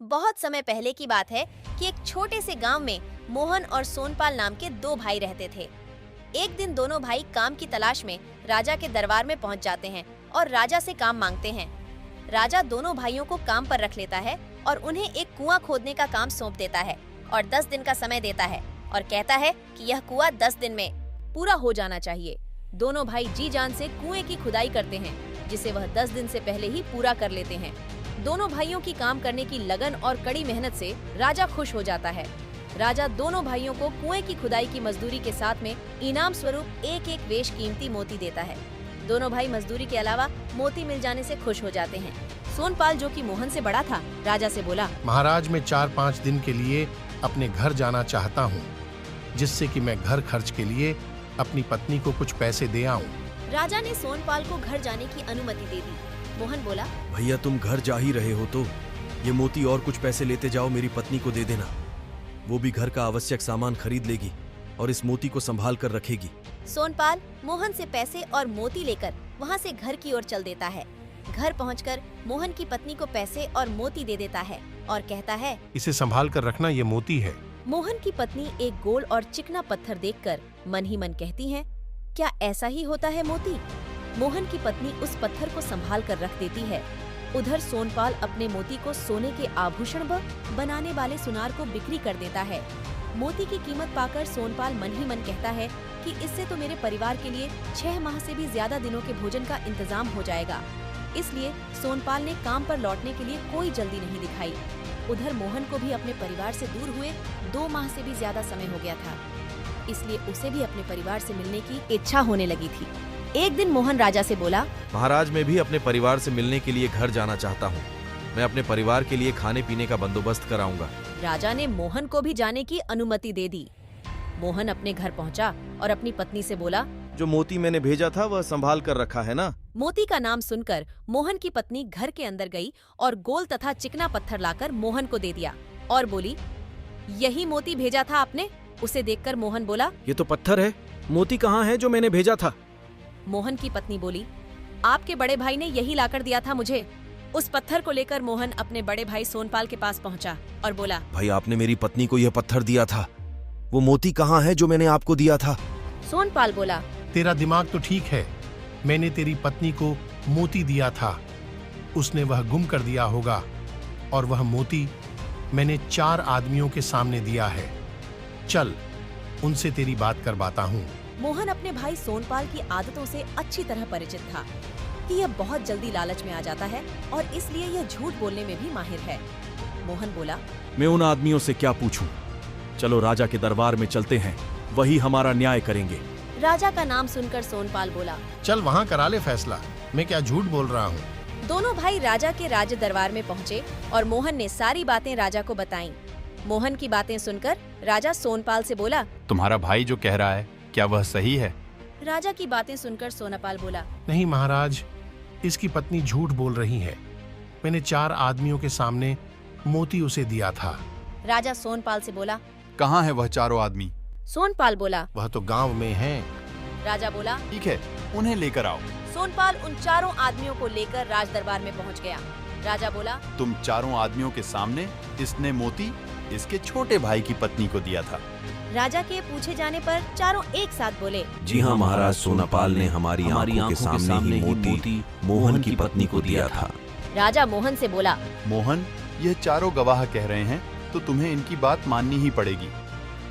बहुत समय पहले की बात है कि एक छोटे से गांव में मोहन और सोनपाल नाम के दो भाई रहते थे। एक दिन दोनों भाई काम की तलाश में राजा के दरबार में पहुंच जाते हैं और राजा से काम मांगते हैं। राजा दोनों भाइयों को काम पर रख लेता है और उन्हें एक कुआं खोदने का काम सौंप देता है और 10 दिन का समय देता है और कहता है कि यह कुआं 10 दिन में पूरा हो जाना चाहिए। दोनों भाई जी जान से कुएं की खुदाई करते हैं, जिसे वह 10 दिन से पहले ही पूरा कर लेते हैं। दोनों भाइयों की काम करने की लगन और कड़ी मेहनत से राजा खुश हो जाता है। राजा दोनों भाइयों को कुएं की खुदाई की मजदूरी के साथ में इनाम स्वरूप एक एक वेश कीमती मोती देता है। दोनों भाई मजदूरी के अलावा मोती मिल जाने से खुश हो जाते हैं। सोनपाल, जो कि मोहन से बड़ा था, राजा से बोला, महाराज, मैं 4-5 दिन के लिए अपने घर जाना चाहता हूँ, जिससे कि मैं घर खर्च के लिए अपनी पत्नी को कुछ पैसे दे आऊँ। राजा ने सोनपाल को घर जाने की अनुमति दे दी। मोहन बोला, भैया तुम घर जा ही रहे हो तो ये मोती और कुछ पैसे लेते जाओ, मेरी पत्नी को दे देना। वो भी घर का आवश्यक सामान खरीद लेगी और इस मोती को संभाल कर रखेगी। सोनपाल मोहन से पैसे और मोती लेकर वहाँ से घर की ओर चल देता है। घर पहुंचकर मोहन की पत्नी को पैसे और मोती दे देता है और कहता है, इसे संभाल कर रखना, ये मोती है। मोहन की पत्नी एक गोल और चिकना पत्थर देखकर मन ही मन कहती है, क्या ऐसा ही होता है मोती? मोहन की पत्नी उस पत्थर को संभाल कर रख देती है। उधर सोनपाल अपने मोती को सोने के आभूषण बनाने वाले सुनार को बिक्री कर देता है। मोती की कीमत पाकर सोनपाल मन ही मन कहता है कि इससे तो मेरे परिवार के लिए 6 माह से भी ज्यादा दिनों के भोजन का इंतजाम हो जाएगा। इसलिए सोनपाल ने काम पर लौटने के लिए कोई जल्दी नहीं दिखाई। उधर मोहन को भी अपने परिवार से दूर हुए 2 माह से भी ज्यादा समय हो गया था, इसलिए उसे भी अपने परिवार से मिलने की इच्छा होने लगी थी। एक दिन मोहन राजा से बोला, महाराज, मैं भी अपने परिवार से मिलने के लिए घर जाना चाहता हूँ। मैं अपने परिवार के लिए खाने पीने का बंदोबस्त कराऊंगा। राजा ने मोहन को भी जाने की अनुमति दे दी। मोहन अपने घर पहुंचा और अपनी पत्नी से बोला, जो मोती मैंने भेजा था वह संभाल कर रखा है ना? मोती का नाम सुनकर मोहन की पत्नी घर के अंदर गई और गोल तथा चिकना पत्थर लाकर मोहन को दे दिया और बोली, यही मोती भेजा था आपने? उसे देखकर मोहन बोला, ये तो पत्थर है, मोती कहाँ है जो मैंने भेजा था? मोहन की पत्नी बोली, आपके बड़े भाई ने यही लाकर दिया था मुझे। उस पत्थर को लेकर मोहन अपने बड़े भाई सोनपाल के पास पहुंचा और बोला, भाई, आपने मेरी पत्नी को यह पत्थर दिया था, वो मोती कहाँ है जो मैंने आपको दिया था? सोनपाल बोला, तेरा दिमाग तो ठीक है, मैंने तेरी पत्नी को मोती दिया था, उसने वह गुम कर दिया होगा और वह मोती मैंने 4 आदमियों के सामने दिया है। चल, उनसे तेरी बात करवाता हूँ। मोहन अपने भाई सोनपाल की आदतों से अच्छी तरह परिचित था कि यह बहुत जल्दी लालच में आ जाता है और इसलिए यह झूठ बोलने में भी माहिर है। मोहन बोला, मैं उन आदमियों से क्या पूछूं? चलो राजा के दरबार में चलते हैं, वही हमारा न्याय करेंगे। राजा का नाम सुनकर सोनपाल बोला, चल वहाँ करा ले फैसला, मैं क्या झूठ बोल रहा हूँ। दोनों भाई राजा के राज दरबार में पहुँचे और मोहन ने सारी बातें राजा को बताईं। मोहन की बातें सुनकर राजा सोनपाल से बोला, तुम्हारा भाई जो कह रहा है, क्या वह सही है? राजा की बातें सुनकर सोनपाल बोला, नहीं महाराज, इसकी पत्नी झूठ बोल रही है, मैंने 4 आदमियों के सामने मोती उसे दिया था। राजा सोनपाल से बोला, कहाँ है वह 4 आदमी? सोनपाल बोला, वह तो गांव में है। राजा बोला, ठीक है, उन्हें लेकर आओ। सोनपाल उन 4 आदमियों को लेकर राज दरबार में पहुंच गया। राजा बोला, तुम 4 आदमियों के सामने इसने मोती इसके छोटे भाई की पत्नी को दिया था। राजा के पूछे जाने पर चारों एक साथ बोले, जी हाँ महाराज, सोनापाल ने हमारी आंखों के सामने ही मोती मोहन की पत्नी को दिया था। राजा मोहन से बोला, मोहन, यह 4 गवाह कह रहे हैं तो तुम्हें इनकी बात माननी ही पड़ेगी।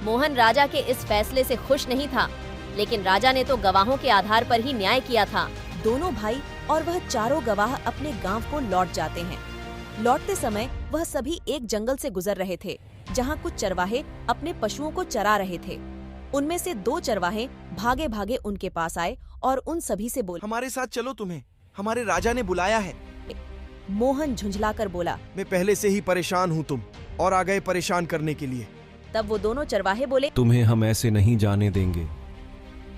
मोहन राजा के इस फैसले से खुश नहीं था, लेकिन राजा ने तो गवाहों के आधार पर ही न्याय किया था। दोनों भाई और वह 4 गवाह अपने गांव को लौट जाते हैं। लौटते समय वह सभी एक जंगल से गुजर रहे थे, जहां कुछ चरवाहे अपने पशुओं को चरा रहे थे। उनमें से 2 चरवाहे भागे भागे उनके पास आए और उन सभी से बोले, हमारे साथ चलो, तुम्हें हमारे राजा ने बुलाया है। मोहन झुंझलाकर बोला, मैं पहले से ही परेशान हूँ, तुम और आ गए परेशान करने के लिए। तब वो दोनों चरवाहे बोले, तुम्हें हम ऐसे नहीं जाने देंगे,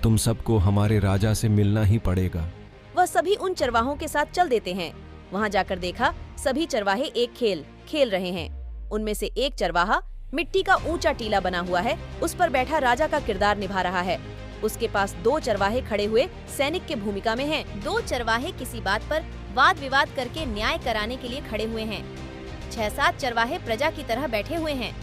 तुम सबको हमारे राजा से मिलना ही पड़ेगा। वह सभी उन चरवाहों के साथ चल देते हैं। वहां जाकर देखा सभी चरवाहे एक खेल खेल रहे हैं। उनमें से एक चरवाहा मिट्टी का ऊंचा टीला बना हुआ है, उस पर बैठा राजा का किरदार निभा रहा है। उसके पास 2 चरवाहे खड़े हुए सैनिक के भूमिका में हैं। 2 चरवाहे किसी बात पर वाद विवाद करके न्याय कराने के लिए खड़े हुए हैं। 6-7 चरवाहे प्रजा की तरह बैठे हुए हैं।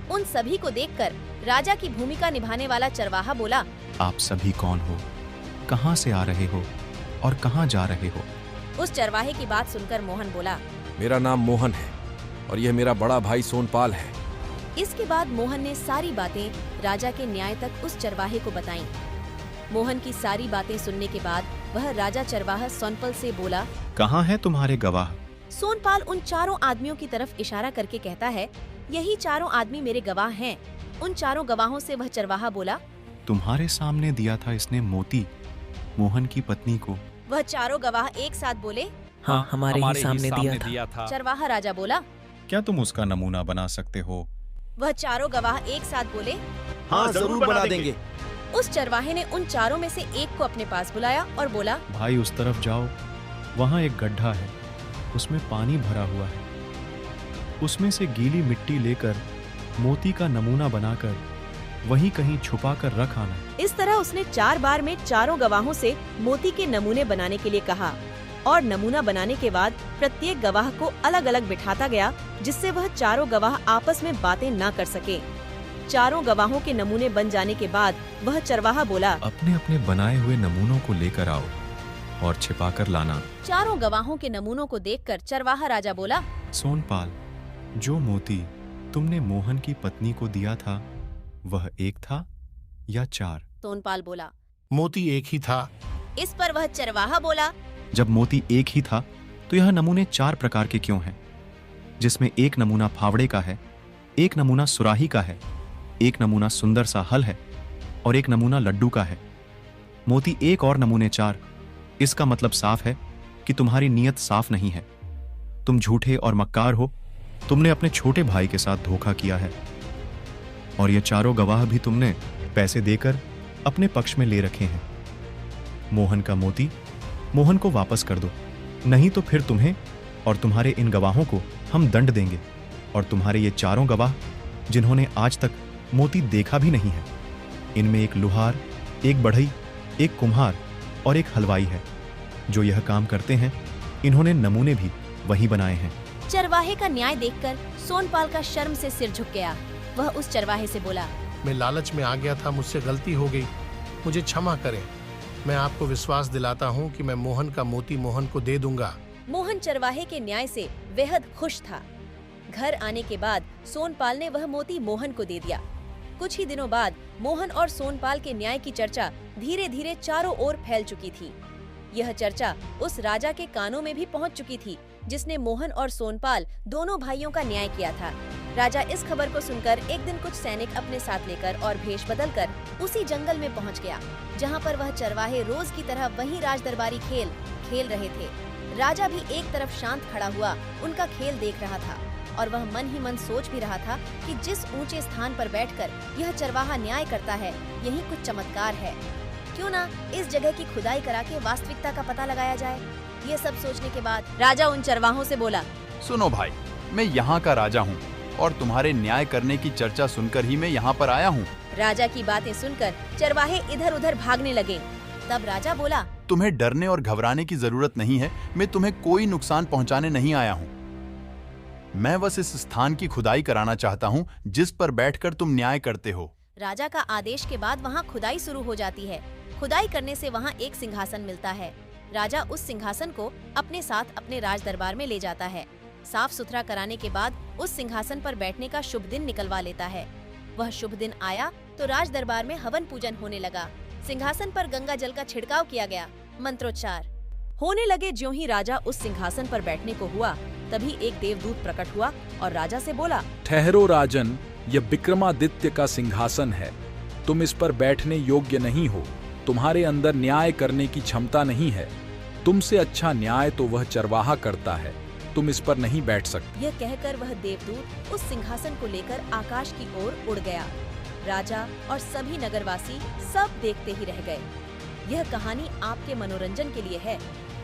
उन सभी को देखकर राजा की भूमिका निभाने वाला चरवाहा बोला, आप सभी कौन हो, कहाँ से आ रहे हो और कहाँ जा रहे हो? उस चरवाहे की बात सुनकर मोहन बोला, मेरा नाम मोहन है और यह मेरा बड़ा भाई सोनपाल है। इसके बाद मोहन ने सारी बातें राजा के न्याय तक उस चरवाहे को बताईं। मोहन की सारी बातें सुनने के बाद वह राजा चरवाहा सोनपल से बोला, कहाँ है तुम्हारे गवाह? सोनपाल उन चारों आदमियों की तरफ इशारा करके कहता है, यही चारों आदमी मेरे गवाह हैं। उन चारों गवाहों से वह चरवाहा बोला, तुम्हारे सामने दिया था इसने मोती मोहन की पत्नी को। वह चारों गवाह एक साथ बोले, हाँ, हमारे ही सामने दिया था। चरवाहा राजा बोला, क्या तुम उसका नमूना बना सकते हो? वह चारों गवाह एक साथ बोले, हाँ, जरूर बना देंगे। उस चरवाहे ने उन चारों में से एक को अपने पास बुलाया और बोला, भाई उस तरफ जाओ, वहाँ एक गड्ढा है, उसमें पानी भरा हुआ है। उसमें से गीली मिट्टी लेकर मोती का नमूना बनाकर वहीं कहीं छुपा कर रख आना। इस तरह उसने 4 बार में चारों गवाहों से मोती के नमूने बनाने के लिए कहा और नमूना बनाने के बाद प्रत्येक गवाह को अलग अलग बिठाता गया, जिससे वह चारों गवाह आपस में बातें ना कर सके। चारों गवाहों के नमूने बन जाने के बाद वह चरवाहा बोला, अपने अपने बनाए हुए नमूनों को लेकर आओ और छिपा कर लाना। चारों गवाहों के नमूनों को देखकर चरवाहा राजा बोला, सोनपाल, जो मोती तुमने मोहन की पत्नी को दिया था वह एक था या 4? सोनपाल बोला, मोती एक ही था। इस पर वह चरवाहा बोला, जब मोती एक ही था तो यह नमूने 4 प्रकार के क्यों हैं? जिसमें एक नमूना फावड़े का है, एक नमूना सुराही का है, एक नमूना सुंदर सा हल है और एक नमूना लड्डू का है। मोती एक और नमूने 4। इसका मतलब साफ है कि तुम्हारी नीयत साफ नहीं है। तुम झूठे और मक्कार हो। तुमने अपने छोटे भाई के साथ धोखा किया है और ये चारों गवाह भी तुमने पैसे देकर अपने पक्ष में ले रखे हैं। मोहन का मोती मोहन को वापस कर दो, नहीं तो फिर तुम्हें और तुम्हारे इन गवाहों को हम दंड देंगे। और तुम्हारे ये चारों गवाह जिन्होंने आज तक मोती देखा भी नहीं है, इनमें एक लुहार, एक बढ़ई, एक कुम्हार और एक हलवाई है। जो यह काम करते हैं, इन्होंने नमूने भी वही बनाए हैं। चरवाहे का न्याय देखकर सोनपाल का शर्म से सिर झुक गया। वह उस चरवाहे से बोला, मैं लालच में आ गया था, मुझसे गलती हो गई, मुझे क्षमा करें। मैं आपको विश्वास दिलाता हूँ कि मैं मोहन का मोती मोहन को दे दूंगा। मोहन चरवाहे के न्याय से बेहद खुश था। घर आने के बाद सोनपाल ने वह मोती मोहन को दे दिया। कुछ ही दिनों बाद मोहन और सोनपाल के न्याय की चर्चा धीरे धीरे चारों ओर फैल चुकी थी। यह चर्चा उस राजा के कानों में भी पहुंच चुकी थी जिसने मोहन और सोनपाल दोनों भाइयों का न्याय किया था। राजा इस खबर को सुनकर एक दिन कुछ सैनिक अपने साथ लेकर और भेष बदलकर उसी जंगल में पहुंच गया, जहां पर वह चरवाहे रोज की तरह वही राजदरबारी खेल रहे थे। राजा भी एक तरफ शांत खड़ा हुआ उनका खेल देख रहा था और वह मन ही मन सोच भी रहा था कि जिस ऊंचे स्थान पर बैठकर यह चरवाहा न्याय करता है, यही कुछ चमत्कार है। क्यों ना इस जगह की खुदाई करा के वास्तविकता का पता लगाया जाए। ये सब सोचने के बाद राजा उन चरवाहों से बोला, सुनो भाई, मैं यहाँ का राजा हूँ और तुम्हारे न्याय करने की चर्चा सुनकर ही मैं यहाँ पर आया हूँ। राजा की बातें सुनकर चरवाहे इधर उधर भागने लगे। तब राजा बोला, तुम्हें डरने और घबराने की जरूरत नहीं है। मैं तुम्हें कोई नुकसान पहुँचाने नहीं आया हूँ। मैं बस इस स्थान की खुदाई कराना चाहता हूँ जिस पर बैठकर तुम न्याय करते हो। राजा का आदेश के बाद वहाँ खुदाई शुरू हो जाती है। खुदाई करने से वहाँ एक सिंहासन मिलता है। राजा उस सिंहासन को अपने साथ अपने राज दरबार में ले जाता है। साफ सुथरा कराने के बाद उस सिंहासन पर बैठने का शुभ दिन निकलवा लेता है। वह शुभ दिन आया तो राज दरबार में हवन पूजन होने लगा। सिंहासन पर गंगा जल का छिड़काव किया गया, मंत्रोच्चार होने लगे। ज्यों ही राजा उस सिंहासन पर बैठने को हुआ, तभी एक देवदूत प्रकट हुआ और राजा से बोला, ठहरो राजन, यह विक्रमादित्य का सिंहासन है। तुम इस पर बैठने योग्य नहीं हो। तुम्हारे अंदर न्याय करने की क्षमता नहीं है। तुमसे अच्छा न्याय तो वह चरवाहा करता है। तुम इस पर नहीं बैठ सकते। यह कहकर वह देवदूत उस सिंहासन को लेकर आकाश की ओर उड़ गया। राजा और सभी नगरवासी सब देखते ही रह गए। यह कहानी आपके मनोरंजन के लिए है।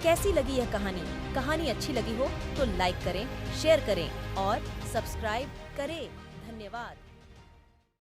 कैसी लगी यह कहानी? कहानी अच्छी लगी हो तो लाइक करें, शेयर करें और सब्सक्राइब करें। धन्यवाद।